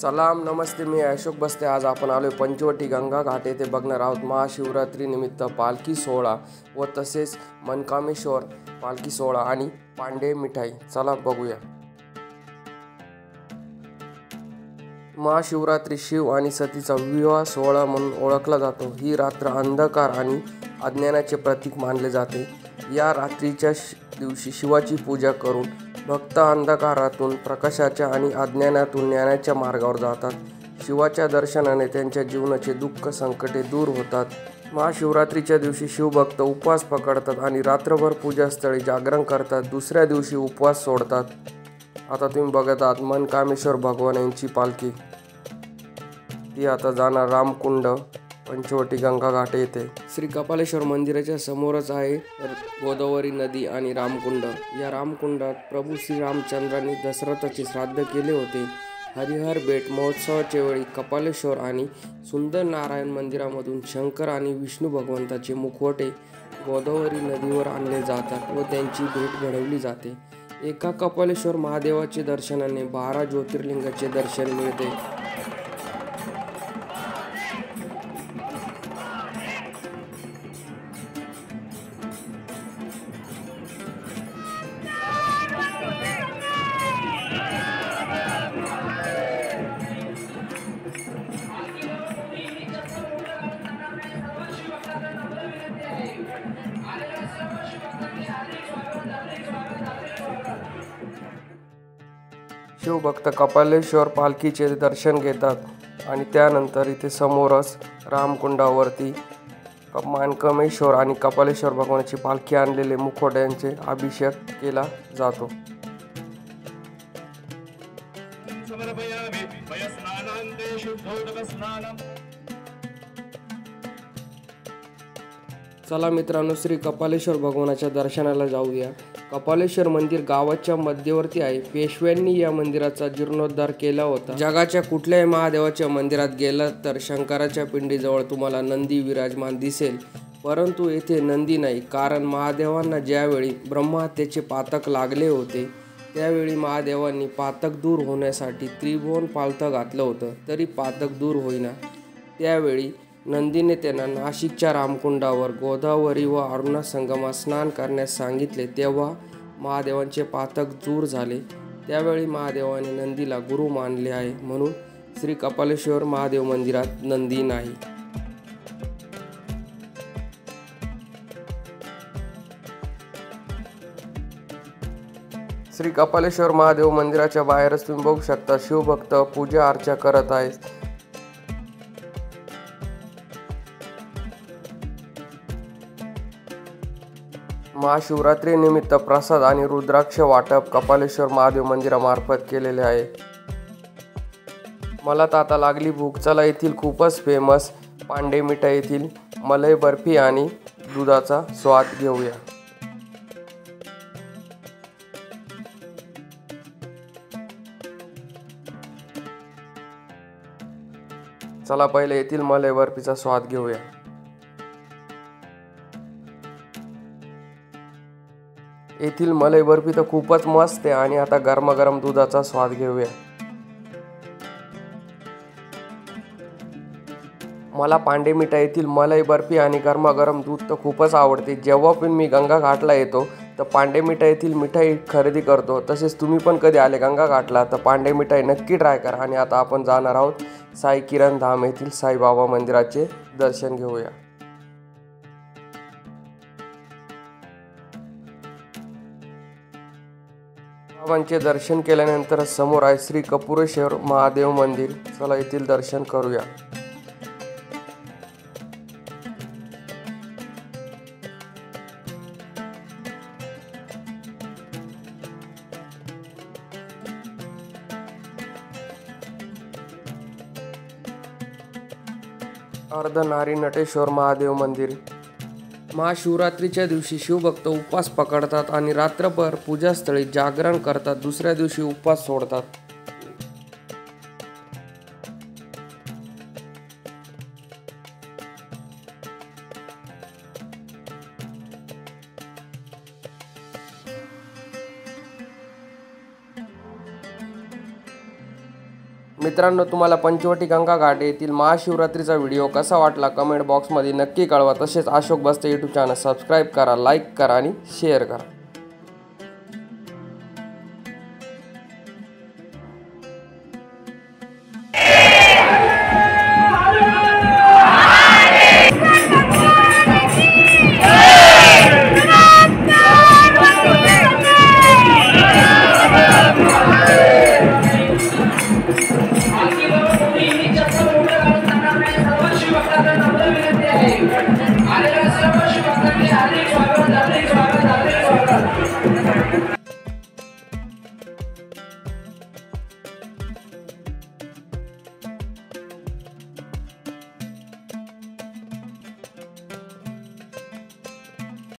सलाम नमस्ते, मी अशोक बस्ते. आज आपण आलोय पंचवटी गंगा घाट येथे बघणार आहोत महाशिवरात्री निमित्त पालखी सोहळा व तसेच मनकामेश्वर पालखी सोहळा आणि पांडे मिठाई. चला बघूया. महाशिवरात्री शिव आणि सतीचा विवाह सोहळा म्हणून ओळखला जातो. ही रात्र अंधकार आणि अज्ञानाचे प्रतीक मानले जाते. या रात्रीच्या दिवशी शिवाची पूजा करून भक्त अंधकारातून प्रकाशाच्या आणि अज्ञानातून ज्ञानाच्या मार्गावर जातात. शिवाच्या दर्शनाने त्यांच्या जीवनाचे दुःख संकटे दूर होतात. महाशिवरात्रीच्या दिवशी शिवभक्त उपवास पकडतात आणि रात्रभर पूजास्थळी जागरण करतात. दुसऱ्या दिवशी उपवास सोडतात. आता तुम्ही बघत आहात मनकामेश्वर भगवान यांची पालखी. ती आता जाणार रामकुंड पंचवटी गंगा घाट येथे. श्री कपालेश्वर मंदिराच्या समोरच आहे गोदावरी नदी आणि रामकुंड. या रामकुंडात प्रभू श्रीरामचंद्रांनी दशरथाचे श्राद्ध केले होते. हरिहर भेट महोत्सवाच्या वेळी कपालेश्वर आणि सुंदर नारायण मंदिरामधून शंकर आणि विष्णू भगवंताचे मुखवटे गोदावरी नदीवर आणले जातात व त्यांची भेट घडवली जाते. एका कपालेश्वर महादेवाचे दर्शनाने 12 ज्योतिर्लिंगाचे दर्शन मिळते. शिवभक्त कपालेश्वर पालखीचे दर्शन घेतात आणि त्यानंतर इथे समोरच रामकुंडावरती मनकामेश्वर आणि कपालेश्वर भगवानाची पालखी आणलेले मुखवट्यांचे अभिषेक केला जातो. चला मित्रांनो, श्री कपालेश्वर भगवानाच्या दर्शनाला जाऊया. कपालेश्वर मंदिर गावाच्या मध्यवर्ती आहे. पेशव्यांनी या मंदिराचा जीर्णोद्धार केला होता. जगाच्या कुठल्याही महादेवाच्या मंदिरात गेला तर शंकराच्या पिंडीजवळ तुम्हाला नंदी विराजमान दिसेल, परंतु येथे नंदी नाही. कारण महादेवांना ज्यावेळी ब्रह्महत्येचे पातक लागले होते त्यावेळी महादेवांनी पातक दूर होण्यासाठी त्रिभुवन पालथ घातलं होतं, तरी पातक दूर होईना. त्यावेळी नंदीने त्यांना नाशिकच्या रामकुंडावर गोदावरी व अरुणा संगमात स्नान करण्यास सांगितले. तेव्हा महादेवांचे पातक दूर झाले. त्यावेळी महादेवाने नंदीला गुरु मानले आहे, म्हणून श्री कपालेश्वर महादेव मंदिरात नंदी नाही. श्री कपालेश्वर महादेव मंदिराच्या बाहेरच तुम्ही बघू शकता शिवभक्त पूजा अर्चा करत आहेत. महाशिवरात्री निमित्त प्रसाद आणि रुद्राक्ष वाटप कपालेश्वर महादेव मंदिरामार्फत केलेले आहे. मला तर आता लागली भूक. चला येथील खूपच फेमस पांडे मिठाई येथील मलई बर्फी आणि दुधाचा स्वाद घेऊया. चला पहिले येथील मलई बर्फीचा स्वाद घेऊया. येथील मलई बर्फी तर खूपच मस्त आहे आणि आता गरमागरम दुधाचा स्वाद घेऊया. मला पांडे मिठाई येथील मलई बर्फी आणि गरमागरम दूध तर खूपच आवडते. जेव्हा पण मी गंगा घाटला येतो तर पांडे मिठाई येथील मिठाई खरेदी करतो. तसेच तुम्ही पण कधी आले गंगा घाटला तर पांडे मिठाई नक्की ट्राय करा. आणि आता आपण जाणार आहोत साई किरण धाम येथील साईबाबा मंदिराचे दर्शन घेऊया. बाबांचे दर्शन केल्यानंतर समोर आहे श्री कपूरेश्वर महादेव मंदिर. चला येथील दर्शन करूया. अर्धनारी नटेश्वर महादेव मंदिर. महाशिवरात्रीच्या दिवशी शिवभक्त उपवास पकडतात आणि रात्रभर पूजास्थळी जागरण करतात. दुसऱ्या दिवशी उपवास सोडतात. मित्रांनो, तुम्हाला पंचवटी गंगा घाट येथील महाशिवरात्रीचा व्हिडिओ कसा वाटला कमेंट बॉक्समध्ये नक्की कळवा। तसेच अशोक बस्ते यूट्यूब चॅनल सबस्क्राईब करा, लाईक करा आणि शेअर करा। आलेल्या सर्व शिवभक्तांनी हार्दिक स्वागत, हार्दिक स्वागत, हार्दिक स्वागत।